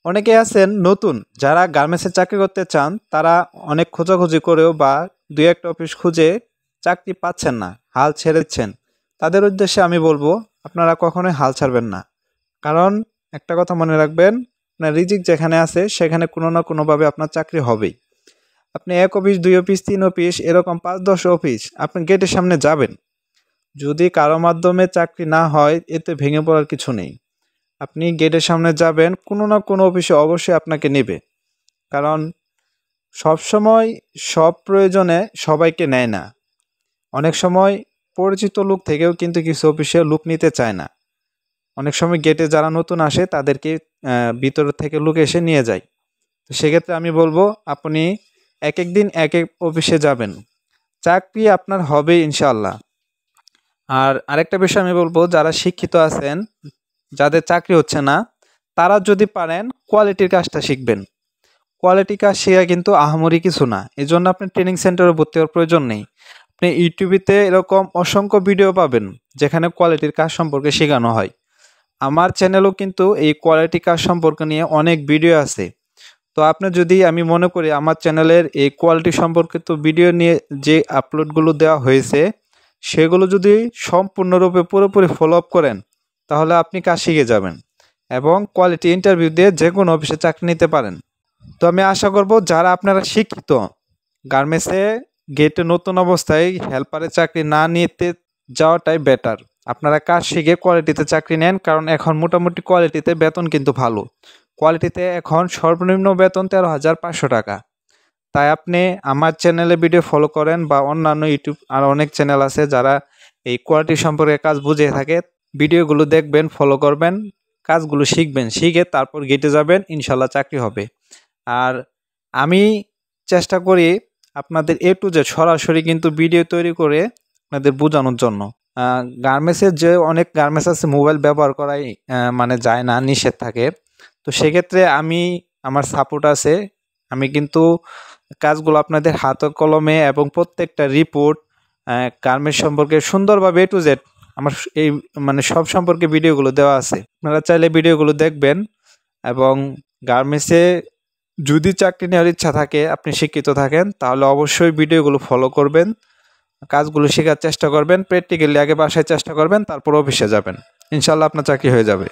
অনেকে আছেন নতুন যারা গার্মেন্টসে চাকরি করতে চান, তারা অনেক খোঁজাখুঁজি করেও বা দুই একটা অফিস খুঁজে চাকরি পাচ্ছেন না, হাল ছেড়েছেন। তাদের উদ্দেশ্যে আমি বলবো, আপনারা কখনোই হাল ছাড়বেন না। কারণ একটা কথা মনে রাখবেন, আপনার রিজিক যেখানে আছে সেখানে কোনো না কোনোভাবে আপনার চাকরি হবেই। আপনি এক অফিস, দুই অফিস, তিন অফিস, এরকম 5-10 অফিস আপনি গেটের সামনে যাবেন। যদি কারো মাধ্যমে চাকরি না হয়, এতে ভেঙে পড়ার কিছু নেই। আপনি গেটের সামনে যাবেন, কোনো না কোনো অফিসে অবশ্যই আপনাকে নেবে। কারণ সবসময় সব প্রয়োজনে সবাইকে নেয় না। অনেক সময় পরিচিত লোক থেকেও কিন্তু কিছু অফিসে লোক নিতে চায় না। অনেক সময় গেটে যারা নতুন আসে তাদেরকে ভিতর থেকে লোক এসে নিয়ে যায়। তো সেক্ষেত্রে আমি বলবো, আপনি এক এক দিন এক এক অফিসে যাবেন, চাকরি আপনার হবে ইনশাআল্লাহ। আর আরেকটা বিষয় আমি বলবো, যারা শিক্ষিত আছেন, যাদের চাকরি হচ্ছে না, তারা যদি পারেন কোয়ালিটির কাজটা শিখবেন। কোয়ালিটি কাজ শেখা কিন্তু আহামরি কিছু না, এই জন্য আপনি ট্রেনিং সেন্টারে ভর্তি হওয়ার প্রয়োজন নেই। আপনি ইউটিউবেতে এরকম অসংখ্য ভিডিও পাবেন যেখানে কোয়ালিটির কাজ সম্পর্কে শেখানো হয়। আমার চ্যানেলেও কিন্তু এই কোয়ালিটি কাজ সম্পর্কে নিয়ে অনেক ভিডিও আছে। তো আপনি যদি, আমি মনে করি আমার চ্যানেলের এই কোয়ালিটি সম্পর্কিত ভিডিও নিয়ে যে আপলোডগুলো দেওয়া হয়েছে, সেগুলো যদি সম্পূর্ণরূপে পুরোপুরি ফলো আপ করেন, তাহলে আপনি কাজ শিখে যাবেন এবং কোয়ালিটি ইন্টারভিউ দিয়ে যে কোনো অফিসে চাকরি নিতে পারেন। তো আমি আশা করব, যারা আপনারা শিক্ষিত, গার্মেন্টসে গেটে নতুন অবস্থায় হেল্পারের চাকরি না নিতে যাওয়াটাই বেটার। আপনারা কাজ শিখে কোয়ালিটিতে চাকরি নেন, কারণ এখন মোটামুটি কোয়ালিটিতে বেতন কিন্তু ভালো। কোয়ালিটিতে এখন সর্বনিম্ন বেতন 13,500 টাকা। তাই আপনি আমার চ্যানেলে ভিডিও ফলো করেন বা অন্যান্য ইউটিউব আর অনেক চ্যানেল আছে যারা এই কোয়ালিটি সম্পর্কে কাজ বুঝে থাকে, ভিডিওগুলো দেখবেন, ফলো করবেন, কাজগুলো শিখবেন, শিখে তারপর গেটে যাবেন, ইনশাল্লাহ চাকরি হবে। আর আমি চেষ্টা করি আপনাদের A to Z সরাসরি কিন্তু ভিডিও তৈরি করে আপনাদের বোঝানোর জন্য। গার্মেন্টসের যে অনেক গার্মেন্টস আছে মোবাইল ব্যবহার করাই মানে যায় না, নিষেধ থাকে। তো সেক্ষেত্রে আমার সাপোর্ট আছে। আমি কিন্তু কাজগুলো আপনাদের হাতে কলমে এবং প্রত্যেকটা রিপোর্ট গার্মেন্টস সম্পর্কে সুন্দরভাবে A to Z আমার এই মানে সব সম্পর্কে ভিডিওগুলো দেওয়া আছে। আপনারা চাইলে ভিডিওগুলো দেখবেন এবং গার্মেন্টসে যদি চাকরি নেওয়ার ইচ্ছা থাকে, আপনি শিক্ষিত থাকেন, তাহলে অবশ্যই ভিডিওগুলো ফলো করবেন, কাজগুলো শেখার চেষ্টা করবেন, প্র্যাকটিক্যালি আগে বাসায় চেষ্টা করবেন, তারপর অফিসে যাবেন, ইনশাল্লাহ আপনার চাকরি হয়ে যাবে।